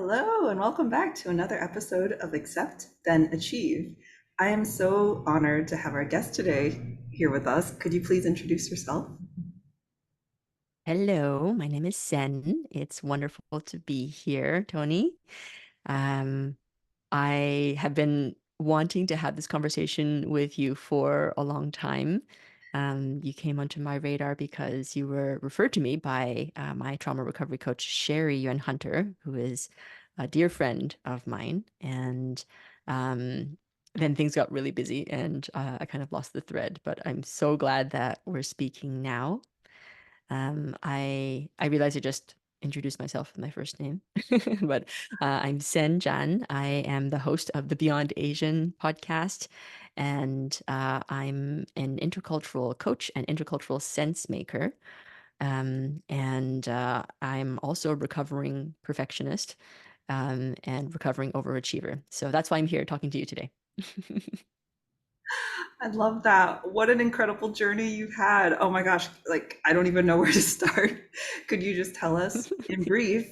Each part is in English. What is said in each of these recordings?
Hello, and welcome back to another episode of Accept, Then Achieve. I am so honored to have our guest today here with us. Could you please introduce yourself? Hello, my name is Sen. It's wonderful to be here, Tony. Um, I have been wanting to have this conversation with you for a long time. You came onto my radar because you were referred to me by my trauma recovery coach, Sherry Yuan Hunter, who is a dear friend of mine. And then things got really busy and I kind of lost the thread, but I'm so glad that we're speaking now. I realize I just introduced myself with my first name, but I'm Zhan. I am the host of the Beyond Asian podcast, and I'm an intercultural coach and intercultural sense maker. And I'm also a recovering perfectionist and recovering overachiever. So that's why I'm here talking to you today. I love that. What an incredible journey you've had. Oh my gosh, like I don't even know where to start. Could you just tell us in brief,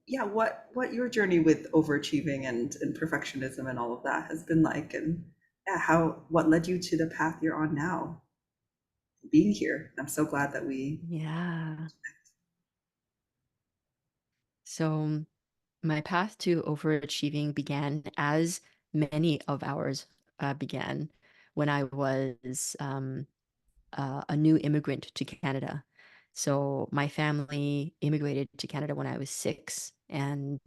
yeah, what your journey with overachieving and perfectionism and all of that has been like, and yeah, how what led you to the path you're on now, being here. I'm so glad that we. Yeah. So my path to overachieving began, as many of ours began, when I was a new immigrant to Canada. So my family immigrated to Canada when I was 6, and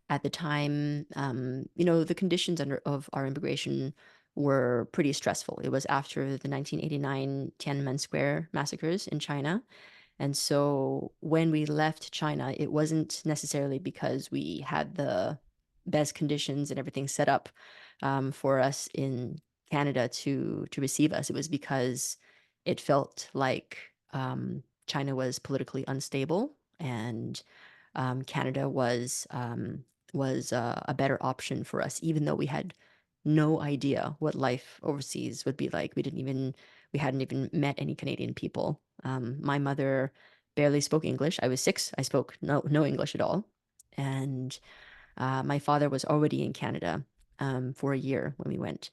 at the time, the conditions of our immigration were pretty stressful. It was after the 1989 Tiananmen Square massacres in China. And so when we left China, it wasn't necessarily because we had the best conditions and everything set up for us in Canada to receive us. It was because it felt like China was politically unstable, and Canada was a better option for us, even though we had no idea what life overseas would be like. We hadn't even met any Canadian people. My mother barely spoke English. I was 6. I spoke no English at all. And my father was already in Canada for a year when we went.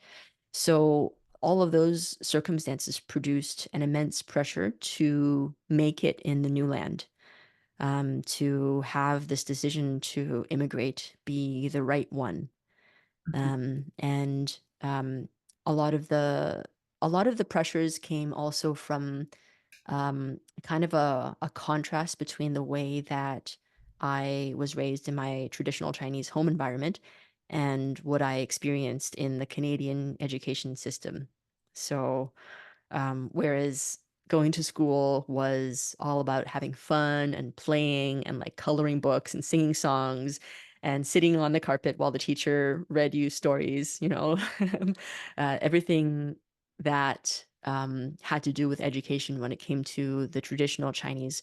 So all of those circumstances produced an immense pressure to make it in the new land, to have this decision to immigrate be the right one. And a lot of the pressures came also from kind of a contrast between the way that I was raised in my traditional Chinese home environment and what I experienced in the Canadian education system. So, whereas going to school was all about having fun and playing and like coloring books and singing songs and sitting on the carpet while the teacher read you stories, everything that had to do with education when it came to the traditional Chinese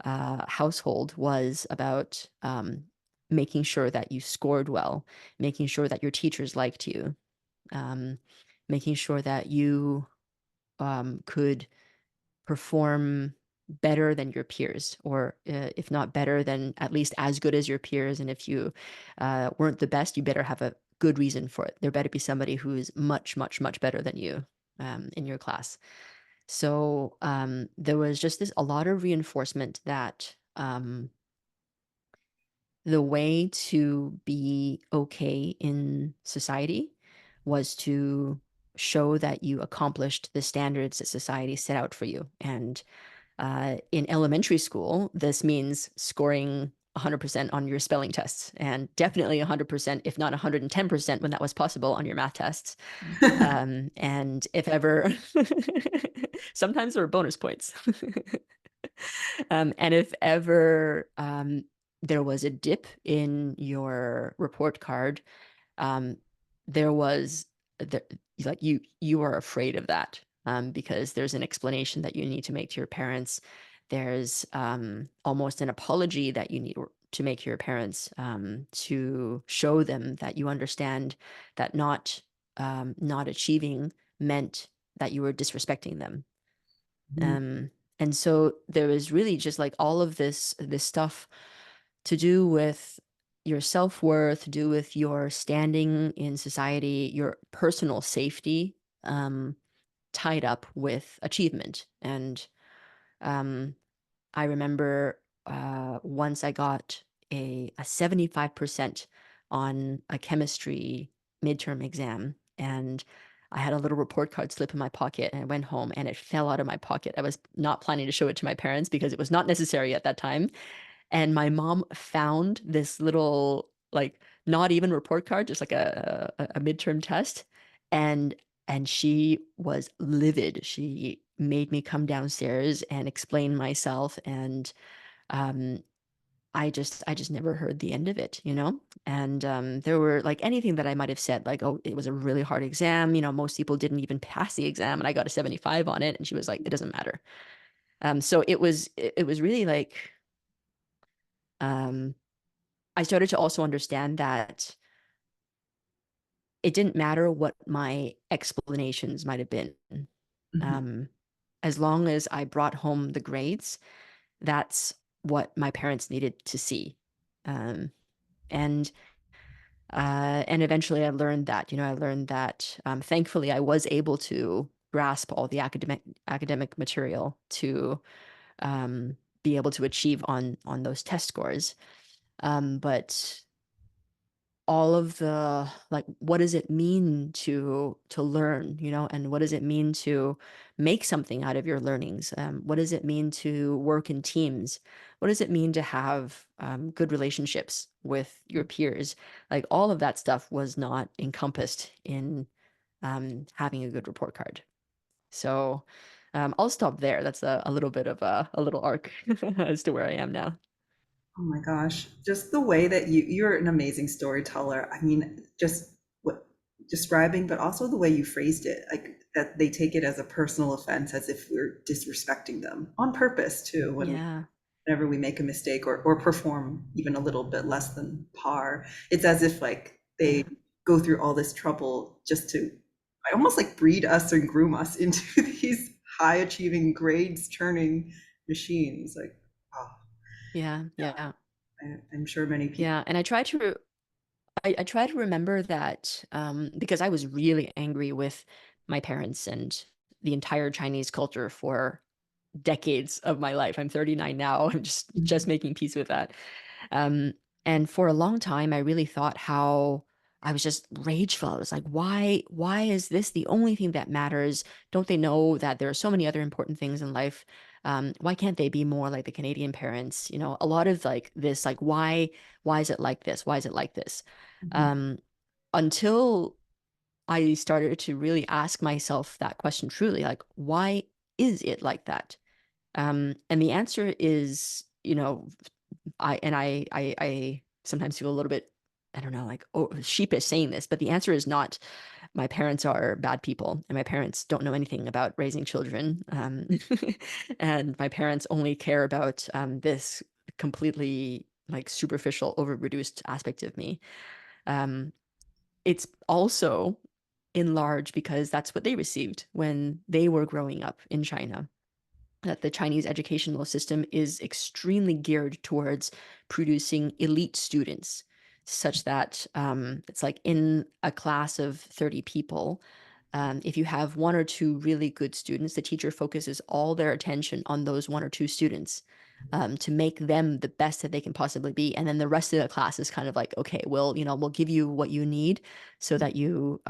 household was about making sure that you scored well, making sure that your teachers liked you, um, making sure that you could perform better than your peers, or if not better, then at least as good as your peers. And if you weren't the best, you better have a good reason for it. There better be somebody who's much, much, much better than you in your class. So there was just a lot of reinforcement that the way to be okay in society was to show that you accomplished the standards that society set out for you. And in elementary school, this means scoring 100% on your spelling tests, and definitely 100%, if not 110% when that was possible, on your math tests. And if ever, sometimes there were bonus points. And if ever there was a dip in your report card, um, there was there, like you are afraid of that, because there's an explanation that you need to make to your parents. There's almost an apology that you need to make to your parents, to show them that you understand that not achieving meant that you were disrespecting them. And so there was really just like all of this stuff to do with your self-worth, do with your standing in society, your personal safety, um, tied up with achievement. And um, I remember once I got a 75% on a chemistry midterm exam, and I had a little report card slip in my pocket, and I went home and it fell out of my pocket. I was not planning to show it to my parents because it was not necessary at that time. And my mom found this little, like, not even report card, just like a midterm test, and she was livid. She made me come downstairs and explain myself, and um I just never heard the end of it, you know? And there were like anything that I might have said, like, oh, it was a really hard exam, most people didn't even pass the exam and I got a 75 on it, and she was like, it doesn't matter. So it was really like, um I started to also understand that it didn't matter what my explanations might have been. Mhm. Um, as long as I brought home the grades, that's what my parents needed to see. Um, and and eventually I learned that thankfully I was able to grasp all the academic material to be able to achieve on those test scores. But all of the, like, what does it mean to learn, and what does it mean to make something out of your learnings? What does it mean to work in teams? What does it mean to have good relationships with your peers? Like, all of that stuff was not encompassed in having a good report card. So I'll stop there. That's a little bit of a little arc as to where I am now. Oh my gosh, just the way that you're an amazing storyteller. I mean, just what describing, but also the way you phrased it, like that they take it as a personal offense, as if we're disrespecting them on purpose too, Yeah. whenever we make a mistake or perform even a little bit less than par. It's as if like they Yeah. go through all this trouble just to almost like breed us and groom us into these high achieving grades churning machines. Like, oh, Yeah. Yeah. I'm sure many people. Yeah. And I try to remember that because I was really angry with my parents and the entire Chinese culture for decades of my life. I'm 39 now. I'm just making peace with that. Um, and for a long time, I really thought how I was just rageful. I was like, why is this the only thing that matters? Don't they know that there are so many other important things in life? Why can't they be more like the Canadian parents? A lot of like this, like, why is it like this? Why is it like this? Mhm. Um, until I started to really ask myself that question truly, like, why is it like that? And the answer is, I sometimes feel a little bit, I don't know, like, oh, sheepish saying this, but the answer is not my parents are bad people and my parents don't know anything about raising children. And my parents only care about this completely like superficial, over reduced aspect of me. Um, it's also in large because that's what they received when they were growing up in China, that the Chinese educational system is extremely geared towards producing elite students, such that it's like in a class of 30 people, if you have one or two really good students, the teacher focuses all their attention on those one or two students to make them the best that they can possibly be. And then the rest of the class is kind of like, okay, well, we'll give you what you need so that you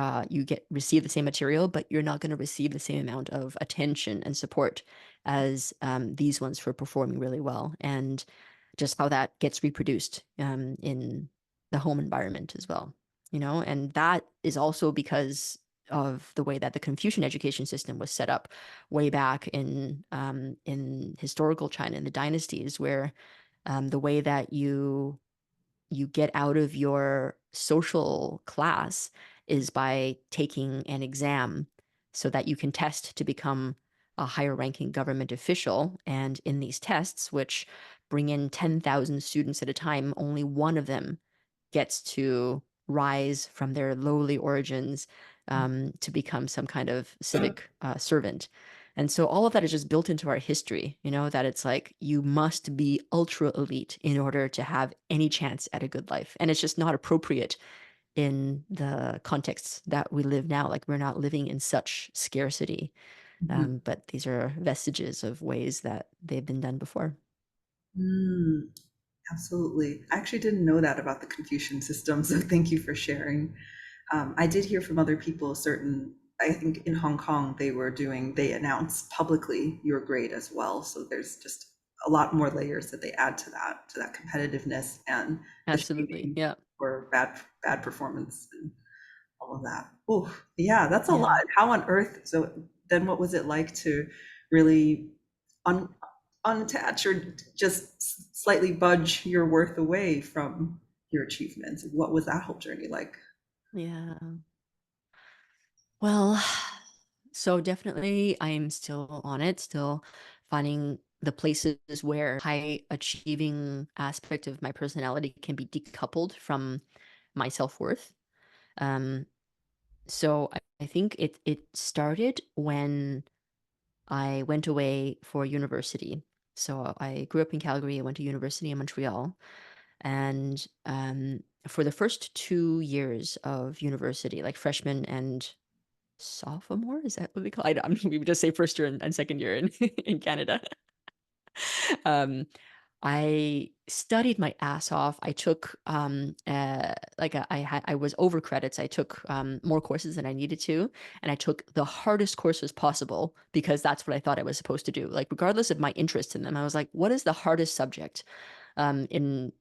receive the same material, but you're not going to receive the same amount of attention and support as these ones for performing really well. And just how that gets reproduced in the home environment as well. And that is also because of the way that the Confucian education system was set up way back in historical China in the dynasties, where the way that you get out of your social class is by taking an exam so that you can test to become a higher ranking government official. And in these tests, which bring in 10,000 students at a time, only one of them gets to rise from their lowly origins to become some kind of civic servant. And so all of that is just built into our history, that it's like you must be ultra elite in order to have any chance at a good life. And it's just not appropriate in the contexts that we live now. Like we're not living in such scarcity. Mhm. But these are vestiges of ways that they've been done before. Mm, absolutely. I actually didn't know that about the Confucian system, so thank you for sharing. I did hear from other people I think in Hong Kong they announce publicly your grade as well. So there's just a lot more layers that they add to that competitiveness and the Absolutely. shaming Yeah. for bad performance and all of that. Oh, yeah, that's a lot. Yeah. How on earth? So then what was it like to really un unattach or just slightly budge your worth away from your achievements? What was that whole journey like? Yeah. Well, so definitely I'm still on it, still finding the places where high achieving aspect of my personality can be decoupled from my self-worth. Um, so I think it started when I went away for university. So I grew up in Calgary. I went to university in Montreal, and for the first 2 years of university, like freshman and sophomore, is that what we call it? We would just say first year and second year in in Canada. Um, I studied my ass off. I took I was over credits. I took more courses than I needed to, and I took the hardest courses possible because that's what I thought I was supposed to do. Like regardless of my interest in them, I was like, what is the hardest subject? In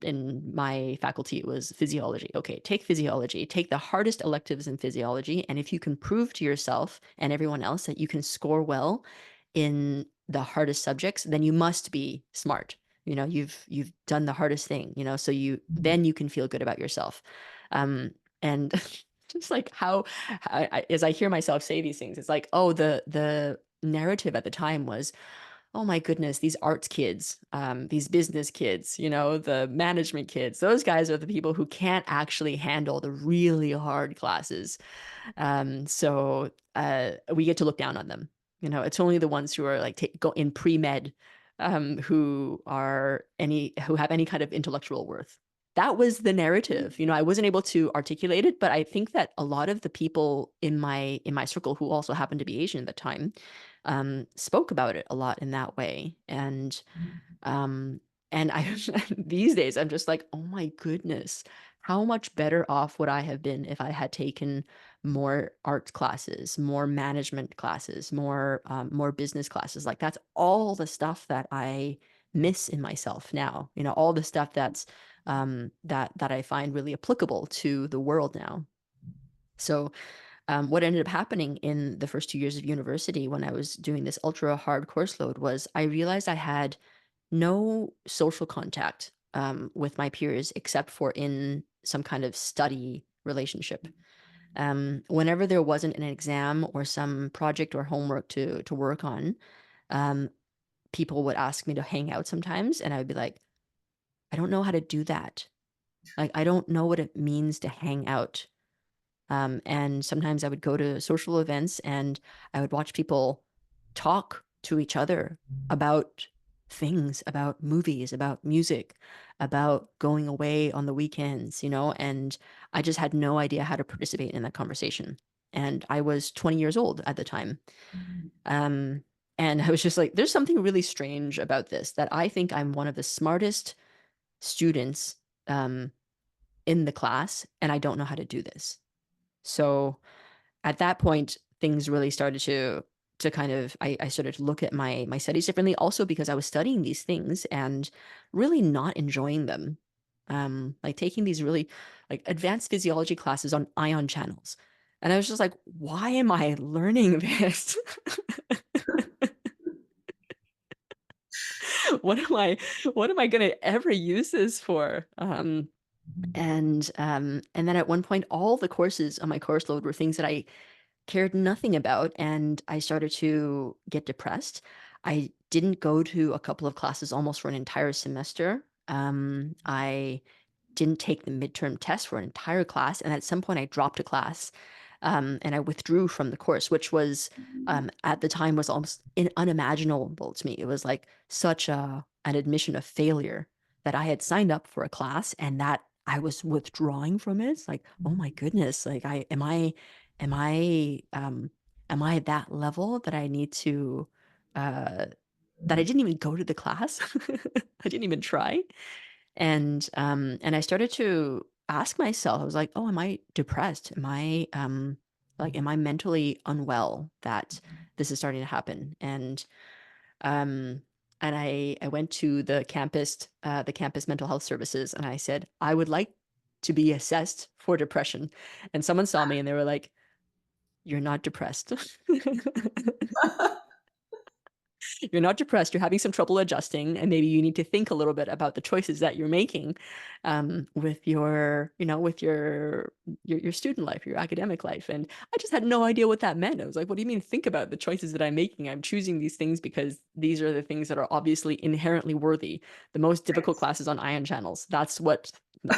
my faculty, it was physiology. Okay, take physiology, take the hardest electives in physiology, and if you can prove to yourself and everyone else that you can score well in the hardest subjects, then you must be smart. You've done the hardest thing, so then you can feel good about yourself. Um, and just like how as I hear myself say these things, it's like, oh, the narrative at the time was, oh my goodness, these arts kids, these business kids, the management kids, those guys are the people who can't actually handle the really hard classes. So we get to look down on them. It's only the ones who are like go in pre-med, who have any kind of intellectual worth. That was the narrative. I wasn't able to articulate it, but I think that a lot of the people in my circle who also happened to be Asian at the time spoke about it a lot in that way. Um, and I these days I'm just like, oh my goodness, how much better off would I have been if I had taken more art classes, more management classes, more business classes. Like that's all the stuff that I miss in myself now. All the stuff that I find really applicable to the world now. So what ended up happening in the first 2 years of university when I was doing this ultra hard course load was I realized I had no social contact with my peers except for in some kind of study relationship. Whenever there wasn't an exam or some project or homework to work on, um, people would ask me to hang out sometimes, and I would be like, I don't know how to do that. Like, I don't know what it means to hang out. And sometimes I would go to social events and I would watch people talk to each other about things, about movies, about music, about going away on the weekends, and I just had no idea how to participate in that conversation. And I was 20 years old at the time. Um, and I was just like, there's something really strange about this that I think I'm one of the smartest students um, in the class, and I don't know how to do this. So at that point, things really started to kind of I started to look at my studies differently, also because I was studying these things and really not enjoying them. Like taking these really like advanced physiology classes on ion channels. And I was just like, why am I learning this? what am I what am I gonna ever use this for? And then at one point all the courses on my course load were things that I cared nothing about, and I started to get depressed. I didn't go to a couple of classes almost for an entire semester. I didn't take the midterm test for an entire class, and at some point I dropped a class. and I withdrew from the course, which was at the time was almost unimaginable to me. It was like such an admission of failure that I had signed up for a class and that I was withdrawing from it. It's like, oh my goodness, like am I am I at that level that I need to uh that I didn't even go to the class? I didn't even try. And I started to ask myself, I was like, oh, am I depressed? Am I am I mentally unwell that this is starting to happen? Um and I went to the campus mental health services, and I said, I would like to be assessed for depression. And someone saw me and they were like, you're not depressed. You're not depressed. You're having some trouble adjusting, and maybe you need to think a little bit about the choices that you're making with your, with your student life, your academic life. And I just had no idea what that meant. I was like, what do you mean think about the choices that I'm making? I'm choosing these things because these are the things that are obviously inherently worthy. The most difficult classes on ion channels. That's what,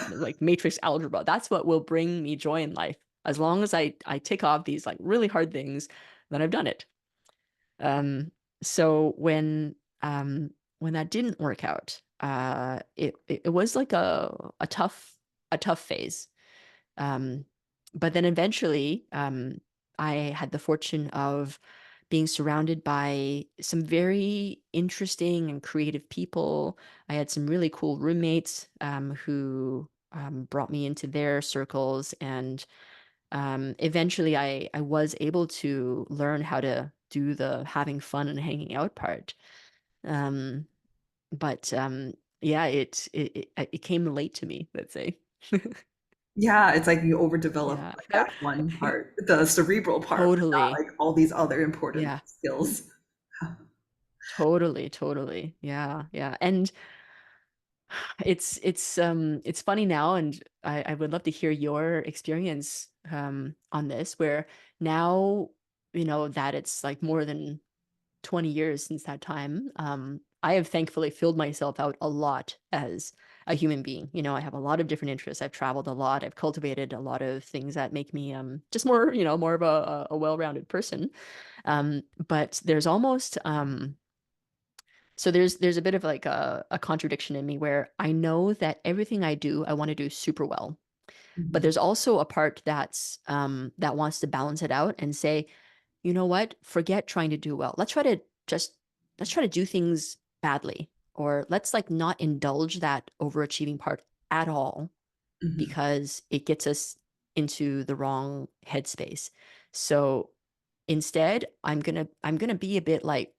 like matrix algebra, that's what will bring me joy in life. As long as I tick off these like really hard things, then I've done it. Um, so when that didn't work out, it was like a tough phase. Um, but then eventually, I had the fortune of being surrounded by some very interesting and creative people. I had some really cool roommates who brought me into their circles, and eventually I was able to learn how to do the having fun and hanging out part. Um, but yeah, it came late to me, let's say. Yeah, it's like you overdevelop Yeah. like How that one part, the cerebral part, but not totally. like all these other important Yeah. skills. Totally, totally. Yeah, yeah. And it's funny now, and I would love to hear your experience on this, where now, that it's like more than 20 years since that time, I have thankfully filled myself out a lot as a human being. I have a lot of different interests. I've traveled a lot. I've cultivated a lot of things that make me just more, more of a well-rounded person. But there's almost so there's a bit of like a contradiction in me where I know that everything I do, I want to do super well. But Mhm, there's also a part that wants to balance it out and say, you know what? Forget trying to do well. Just let's try to do things badly, or let's like not indulge that overachieving part at all mhm. because it gets us into the wrong headspace. So instead, I'm gonna be a bit like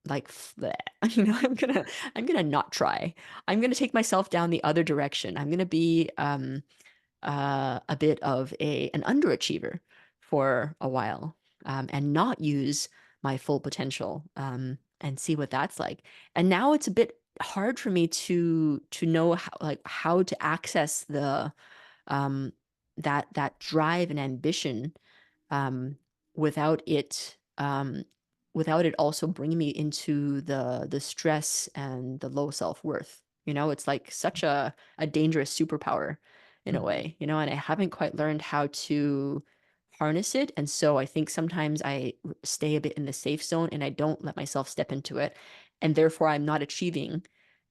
bleh. I'm gonna not try. I'm gonna take myself down the other direction. I'm gonna be a bit of an underachiever for a while, and not use my full potential, and see what that's like. And now it's a bit hard for me to know how to access the um, that drive and ambition, um, without it also bringing me into the stress and the low self-worth. It's like such a dangerous superpower in a way, and I haven't quite learned how to harness it. And so I think sometimes I stay a bit in the safe zone and I don't let myself step into it. And therefore I'm not achieving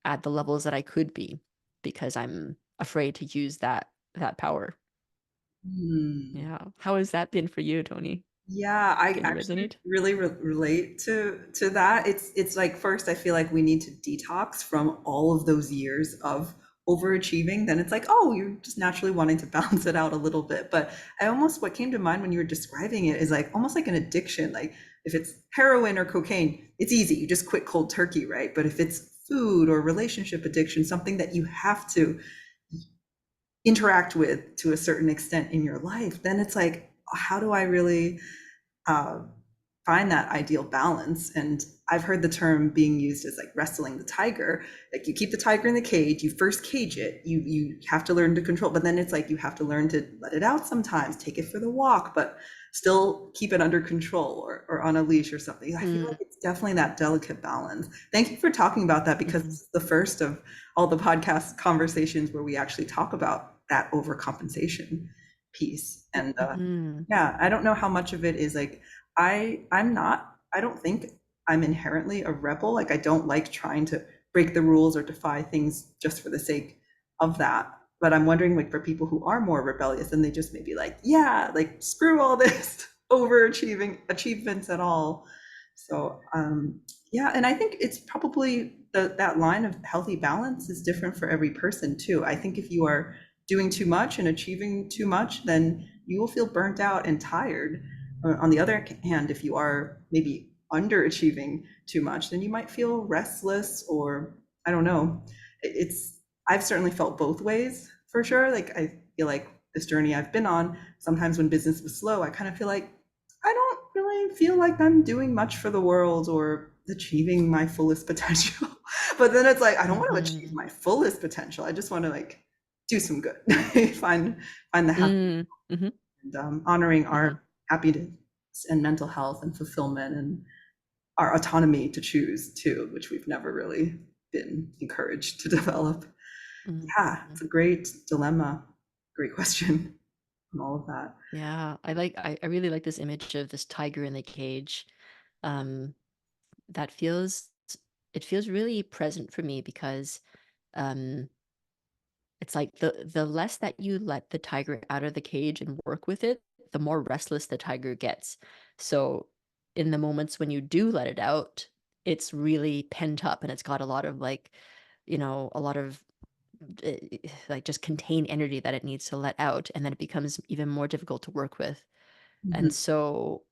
at the levels that I could be because I'm afraid to use that power. Hmm. Yeah. How has that been for you, Tony? Yeah, I Can you actually resonate? really relate to that. It's like first I feel like we need to detox from all of those years of overachieving. Then it's like, oh, you're just naturally wanting to balance it out a little bit. But I almost what came to mind when you were describing it is like almost like an addiction. Like if it's heroin or cocaine, it's easy. You just quit cold turkey, right? But if it's food or relationship addiction, something that you have to interact with to a certain extent in your life, then it's like, how do I really uh, find that ideal balance? And I've heard the term being used as like wrestling the tiger. Like you keep the tiger in the cage, you first cage it, you have to learn to control, but then it's like you have to learn to let it out sometimes, take it for the walk, but still keep it under control or on a leash or something. I feel like Mm, it's definitely that delicate balance. Thank you for talking about that because hmm this is the first of all the podcast conversations where we actually talk about that overcompensation. piece. And Mhm. yeah, I don't know how much of it is like I don't think I'm inherently a rebel. Like I don't like trying to break the rules or defy things just for the sake of that. But I'm wondering like for people who are more rebellious and they just maybe like, yeah, like screw all this overachieving achievements at all. So yeah, and I think it's probably that line of healthy balance is different for every person too. I think if you are doing too much and achieving too much, then you will feel burnt out and tired. On the other hand, if you are maybe underachieving too much, then you might feel restless or I don't know. It's I've certainly felt both ways for sure. Like I feel like this journey I've been on, sometimes when business was slow, I kind of feel like I don't really feel like I'm doing much for the world or achieving my fullest potential. But then it's like I don't want to achieve Mhm. my fullest potential. I just want to like do some good, find the happy Mm. Mhm. and honoring Mhm. our happiness and mental health and fulfillment and our autonomy to choose too, which we've never really been encouraged to develop. Yeah, it's Mhm. a great dilemma, great question on all of that. Yeah, I really like this image of this tiger in the cage. Um, that feels it feels really present for me because um it's like the less that you let the tiger out of the cage and work with it, the more restless the tiger gets. So in the moments when you do let it out, it's really pent up and it's got a lot of like, a lot of like just contained energy that it needs to let out, and then it becomes even more difficult to work with. Mhm. And so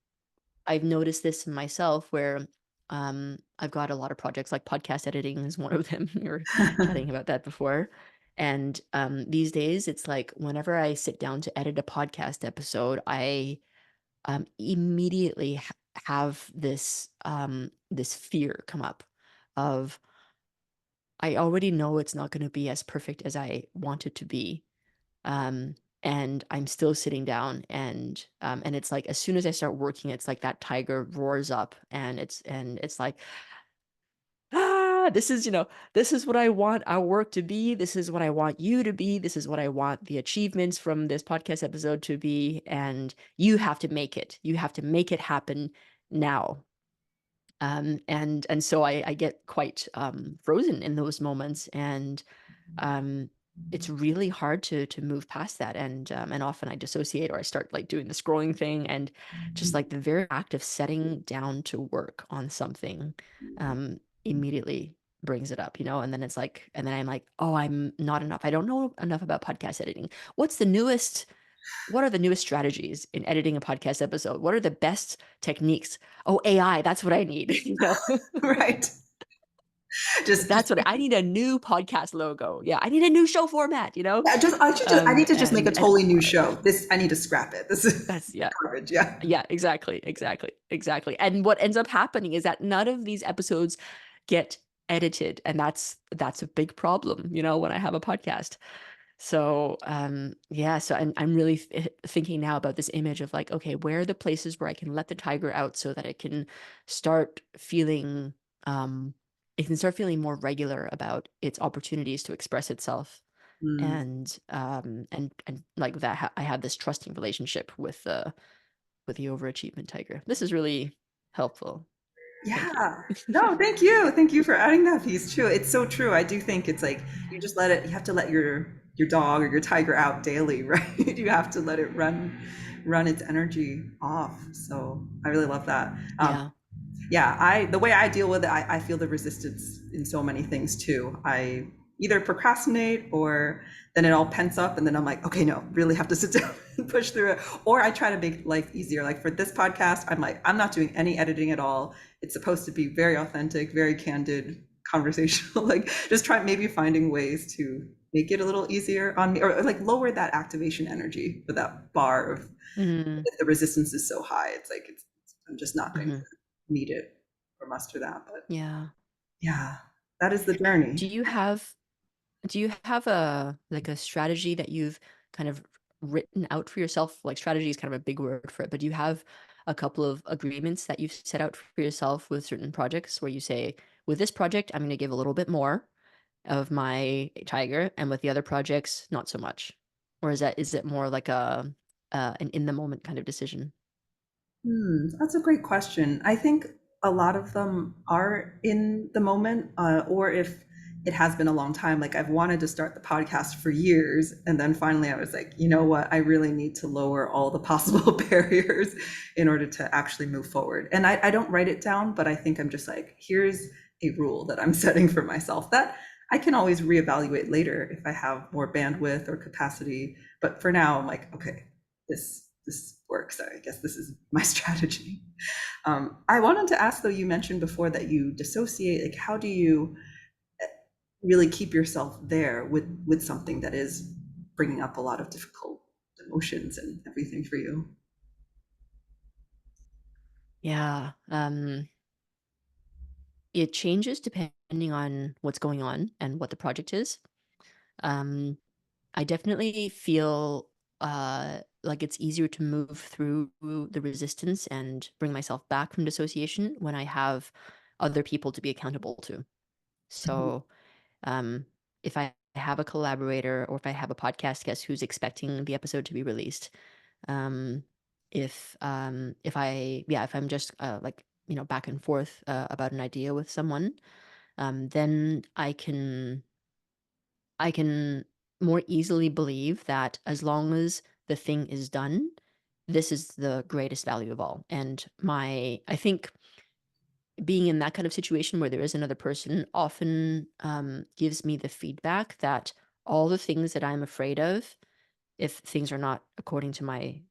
I've noticed this in myself where I've got a lot of projects, like podcast editing is one of them. We were chatting about that before. And these days, it's like whenever I sit down to edit a podcast episode, I immediately have this fear come up of I already know it's not going to be as perfect as I want it to be. Um, and I'm still sitting down and it's like as soon as I start working, it's like that tiger roars up and it's like, ah, this is what I want our work to be. This is what I want you to be. This is what I want the achievements from this podcast episode to be. And you have to make it. You have to make it happen now. And so I get quite frozen in those moments, and um, it's really hard to move past that, and often I dissociate or I start like doing the scrolling thing, and just like the very act of setting down to work on something immediately brings it up, and then it's like, and then I'm like, oh, I'm not enough. I don't know enough about podcast editing. What's the newest? What are the newest strategies in editing a podcast episode? What are the best techniques? Oh, AI, that's what I need, Right. Just That's what I need, a new podcast logo. Yeah, I need a new show format, yeah, I need to just make a and totally new show. This I need to scrap it. This is that's yeah. garbage. Yeah. Yeah, exactly, exactly, exactly. And what ends up happening is that none of these episodes get edited, and that's a big problem, when I have a podcast. So, yeah, so I'm really thinking now about this image of like, okay, where are the places where I can let the tiger out so that start feeling, um, it can start feeling more regular about its opportunities to express itself, Mm. and like that, I have this trusting relationship with the overachievement tiger. This is really helpful. Thank you. Yeah. No, thank you. Thank you for adding that piece too. It's so true. I do think it's like you just let it, you have to let your dog or your tiger out daily, right? You have to let it run its energy off. So I really love that. Yeah. Yeah, the way I deal with it, I feel the resistance in so many things too. I either procrastinate or then it all pents up and then I'm like, okay, no, really have to sit down and push through it. Or I try to make life easier. Like for this podcast, I'm like, I'm not doing any editing at all. It's supposed to be very authentic, very candid, conversational. Like just try maybe finding ways to make it a little easier on me or like lower that activation energy for that bar of Hmm. if the resistance is so high, it's like I'm just not going to Hmm. need it or muster that. But Yeah. yeah, that is the journey. Do you have do you have a like a strategy that you've kind of written out for yourself? Like strategy is kind of a big word for it, but do you have a couple of agreements that you've set out for yourself with certain projects where you say, with this project, I'm going to give a little bit more of my tiger, and with the other projects, not so much? Or is it more like a an in the moment kind of decision? That's a great question. I think a lot of them are in the moment, or if it has been a long time, like I've wanted to start the podcast for years, and then finally I was like, you know what, I really need to lower all the possible barriers in order to actually move forward. And I don't write it down, but I think I'm just like, here's a rule that I'm setting for myself that I can always reevaluate later if I have more bandwidth or capacity. But for now, I'm like, okay, this works. I guess this is my strategy. I wanted to ask though, you mentioned before that you dissociate. Like, how do you really keep yourself there with something that is bringing up a lot of difficult emotions and everything for you? Yeah. It changes depending on what's going on and what the project is. Um, I definitely feel like it's easier to move through the resistance and bring myself back from dissociation when I have other people to be accountable to. Mhm. So, um, if I have a collaborator or if I have a podcast guest who's expecting the episode to be released, um, if I yeah if I'm just like back and forth about an idea with someone, then I can more easily believe that as long as the thing is done, this is the greatest value of all. And I think being in that kind of situation where there is another person often gives me the feedback that all the things that I'm afraid of, if things are not according to my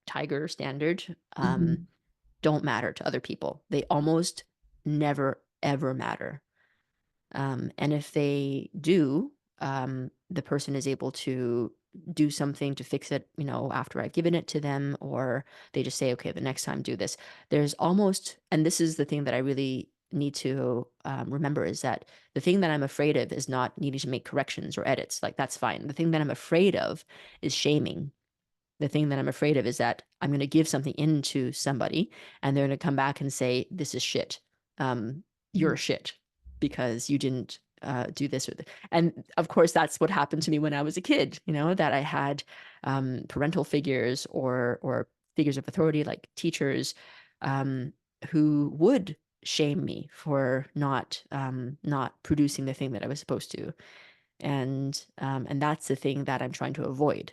tiger standard, Mhm. don't matter to other people. They almost never ever matter. And if they do, the person is able to do something to fix it, after I've given it to them, or they just say, okay, the next time do this. There's almost, and this is the thing that I really need to remember is that the thing that I'm afraid of is not needing to make corrections or edits. Like, that's fine. The thing that I'm afraid of is shaming. The thing that I'm afraid of is that I'm going to give something into somebody and they're going to come back and say, this is shit. You're Mhm. shit because you didn't do this. And of course, that's what happened to me when I was a kid, that I had parental figures or figures of authority like teachers um, who would shame me for not producing the thing that I was supposed to. And that's the thing that I'm trying to avoid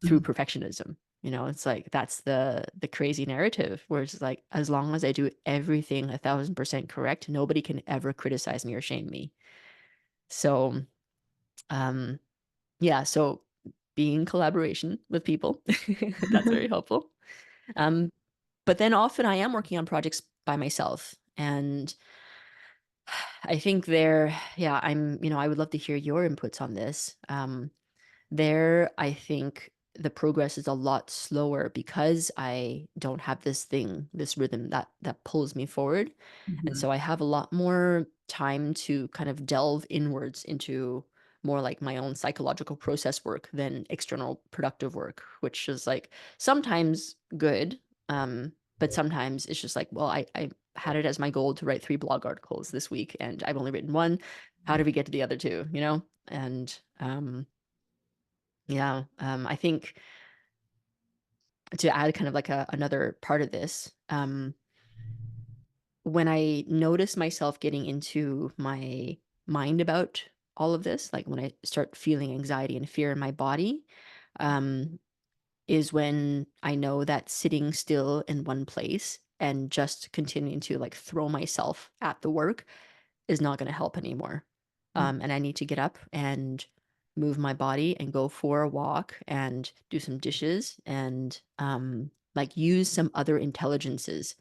through Mhm. perfectionism. It's like that's the crazy narrative where it's like as long as I do everything 1,000% correct, nobody can ever criticize me or shame me. So, um, yeah, so being in collaboration with people, that's very helpful. Um, but then often I am working on projects by myself. And I think yeah, I would love to hear your inputs on this. There, I think the progress is a lot slower because I don't have this rhythm that pulls me forward. And Mhm. so I have a lot more time to kind of delve inwards into more like my own psychological process work than external productive work, which is like sometimes good. But sometimes it's just like, well, I had it as my goal to write 3 blog articles this week and I've only written one. How do we get to the other two, And yeah, I think to add kind of like another part of this, when I notice myself getting into my mind about all of this, like when I start feeling anxiety and fear in my body, um, is when I know that sitting still in one place and just continuing to like throw myself at the work is not going to help anymore. And I need to get up and move my body and go for a walk and do some dishes and like use some other intelligences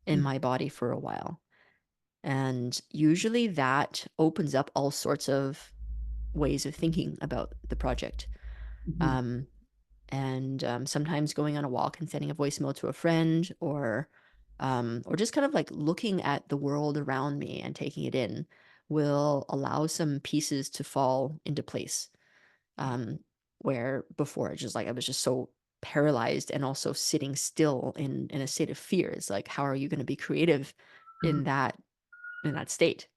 in Mhm. my body for a while. And usually that opens up all sorts of ways of thinking about the project. Mhm. Um, and sometimes going on a walk and sending a voicemail to a friend or just kind of like looking at the world around me and taking it in will allow some pieces to fall into place um, where before I was just so paralyzed and also sitting still in a state of fear. It's like, how are you going to be creative in Mhm. that state?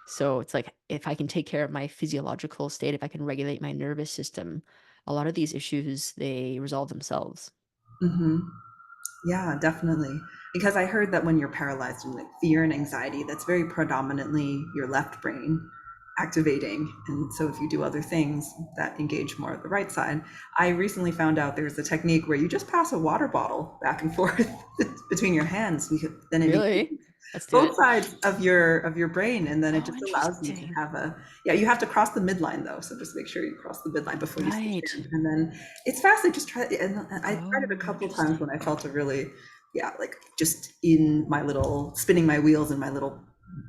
So it's like if I can take care of my physiological state, if I can regulate my nervous system, a lot of these issues, they resolve themselves. Hmm. Yeah, definitely. Because I heard that when you're paralyzed in like fear and anxiety, that's very predominantly your left brain activating. And so if you do other things that engage more of the right side, I recently found out there's a technique where you just pass a water bottle back and forth between your hands. Then it Really? engages Let's do both it. sides of your brain, and then it Oh, just allows you to interesting. have a, yeah, you have to cross the midline though, so just make sure you cross the midline before you switch Right. hands. And then it's fast. Like just try it. And I tried it a Oh, couple times when interesting. I felt a really, yeah, like just in my little spinning my wheels in my little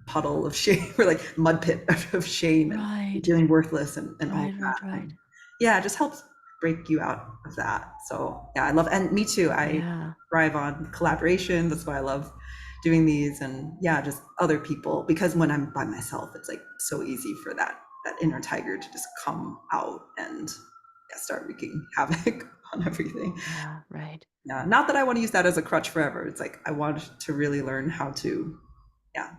puddle of shame or like mud pit of shame and Right. feeling worthless and all of Right, that. right, right. And yeah, it just helps break you out of that. So yeah, I love, and me too. I Yeah. thrive on collaboration. That's why I love doing these, and yeah, just other people, because when I'm by myself, it's like so easy for that inner tiger to just come out and, yeah, start wreaking havoc on everything. Yeah, right. Yeah, not that I want to use that as a crutch forever. It's like I want to really learn how to, yeah,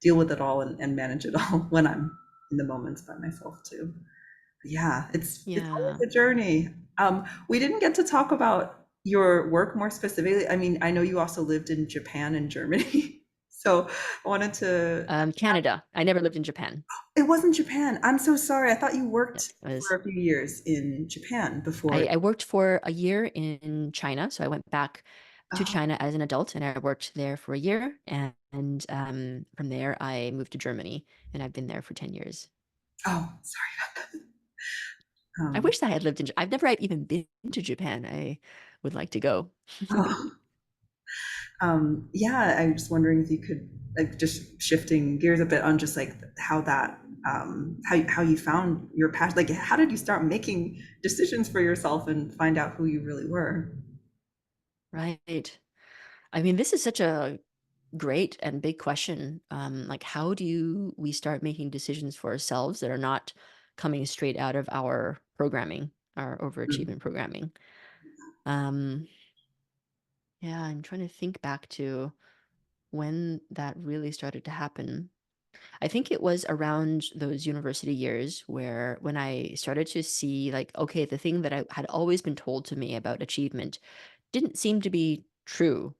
deal with it all and manage it all when I'm in the moments by myself too. But yeah, it's always Yeah. a journey. We didn't get to talk about your work more specifically. I mean, I know you also lived in Japan and Germany, so I wanted to. Canada. I never lived in Japan. It wasn't Japan. I'm so sorry. I thought you It worked was for a few years in Japan before. I worked for a year in China, so I went back to Oh, China as an adult, and I worked there for a year, and from there I moved to Germany, and I've been there for 10 years. oh, sorry. I Um, wish I had lived in I've never even been to Japan. I would like to go. oh. Yeah, I was wondering if you could, like, just shifting gears a bit on just like how that, how you found your passion. Like, how did you start making decisions for yourself and find out who you really were? Right. I mean, this is such a great and big question. Like, how do we start making decisions for ourselves that are not coming straight out of our programming, our Mm, overachievement programming? Um, yeah, I'm trying to think back to when that really started to happen. I think it was around those university years where when I started to see, like, okay, the thing that I had always been told to me about achievement didn't seem to be true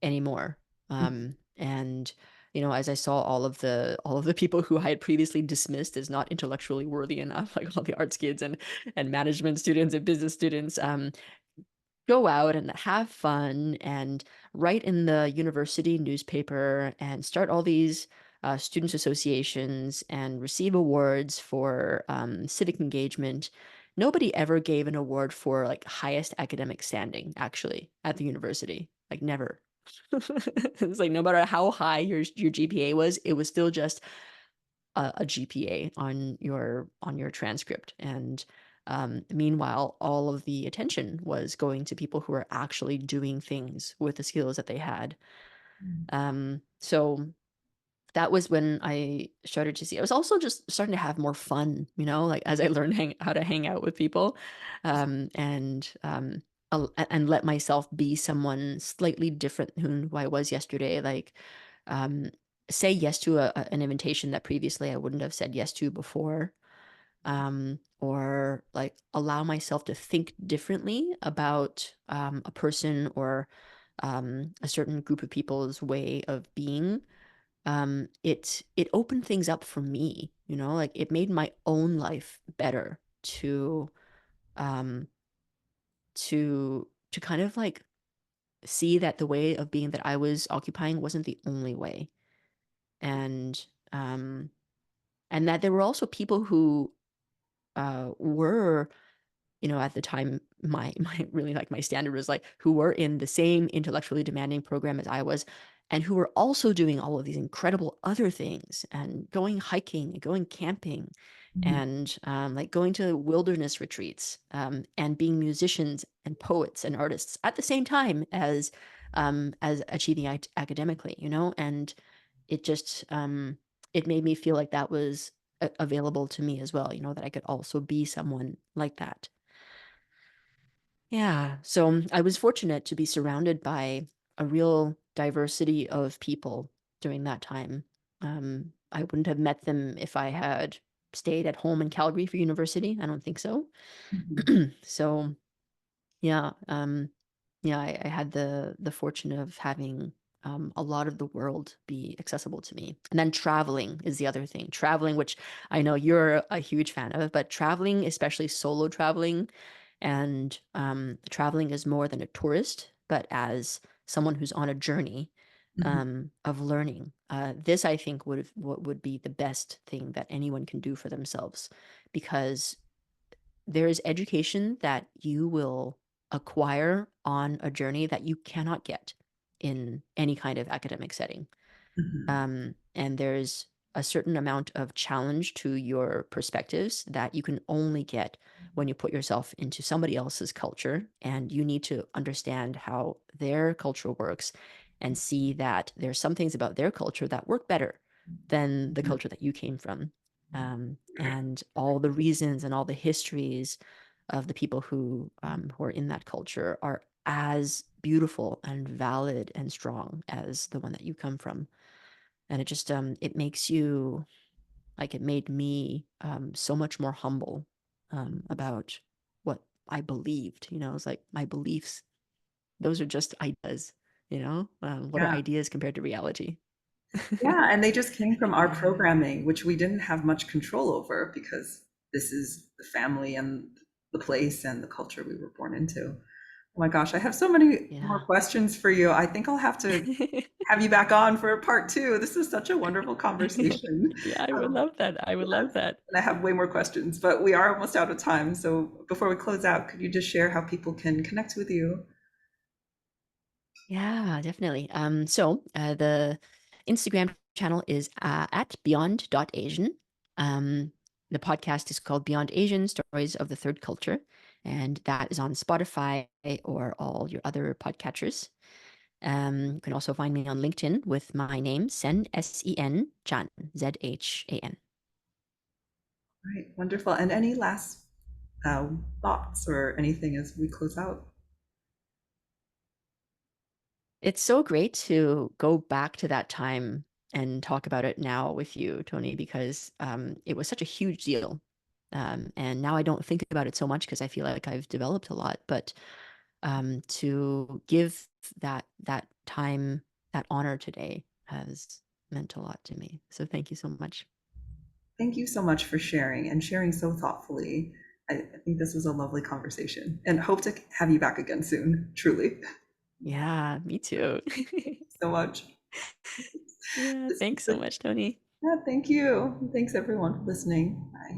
anymore. mm, And as I saw all of the people who I had previously dismissed as not intellectually worthy enough, like all the arts kids and management students and business students, go out and have fun and write in the university newspaper and start all these students associations and receive awards for civic engagement. Nobody ever gave an award for like highest academic standing, actually, at the university. Like never. It's like no matter how high your GPA was, it was still just a GPA on your transcript. And meanwhile, all of the attention was going to people who are actually doing things with the skills that they had. mm, So that was when I started to see. I was also just starting to have more fun, like as I learned how to hang out with people, and let myself be someone slightly different than who I was yesterday. Like, um, say yes to an invitation that previously I wouldn't have said yes to before, or like allow myself to think differently about a person or a certain group of people's way of being. It opened things up for me, like it made my own life better um to kind of like see that the way of being that I was occupying wasn't the only way. And um and that there were also people who were, at the time, my really like my standard was like who were in the same intellectually demanding program as I was, and who were also doing all of these incredible other things and going hiking and going camping mm, and like going to wilderness retreats, and being musicians and poets and artists at the same time as achieving academically, and it just it made me feel like that was available to me as well, that I could also be someone like that. Yeah, so I was fortunate to be surrounded by a real diversity of people during that time. I wouldn't have met them if I had stayed at home in Calgary for university. I don't think so. Mhm. So yeah, yeah, I had the fortune of having a lot of the world be accessible to me. And then traveling is the other thing. Traveling, which I know you're a huge fan of, but traveling, especially solo traveling, and traveling as more than a tourist, but as someone who's on a journey Mhm. of learning. This, I think, what would be the best thing that anyone can do for themselves, because there is education that you will acquire on a journey that you cannot get in any kind of academic setting. Mhm. And there's a certain amount of challenge to your perspectives that you can only get when you put yourself into somebody else's culture, and you need to understand how their culture works and see that there's some things about their culture that work better than the Mhm. culture that you came from. And all the reasons and all the histories of the people who are in that culture are as beautiful and valid and strong as the one that you come from. And it just it makes you, like, it made me so much more humble about what I believed. It's like my beliefs, those are just ideas. What are Yeah. ideas compared to reality? Yeah, and they just came from our programming, which we didn't have much control over because this is the family and the place and the culture we were born into. Oh my gosh, I have so many more Yeah. questions for you. I think I'll have to have you back on for part two. This is such a wonderful conversation. Yeah, I would Um, love that. I would yes, love that. and I have way more questions, but we are almost out of time. So before we close out, could you just share how people can connect with you? Yeah, definitely. The Instagram channel is at beyond.asian. The podcast is called Beyond Asian Stories of the Third Culture, and that is on Spotify or all your other podcatchers. You can also find me on LinkedIn with my name, Sen, Zhan, Zhan. All right, wonderful. And any last uh, thoughts or anything as we close out? It's so great to go back to that time and talk about it now with you, Tony, because it was such a huge deal. And now I don't think about it so much because I feel like I've developed a lot. But to give that time, that honor today has meant a lot to me. So thank you so much. Thank you so much for sharing and sharing so thoughtfully. I think this was a lovely conversation and hope to have you back again soon, truly. Yeah, me too. So much. Yeah, thanks so much, Tony. Yeah, thank you. Thanks everyone for listening. Bye.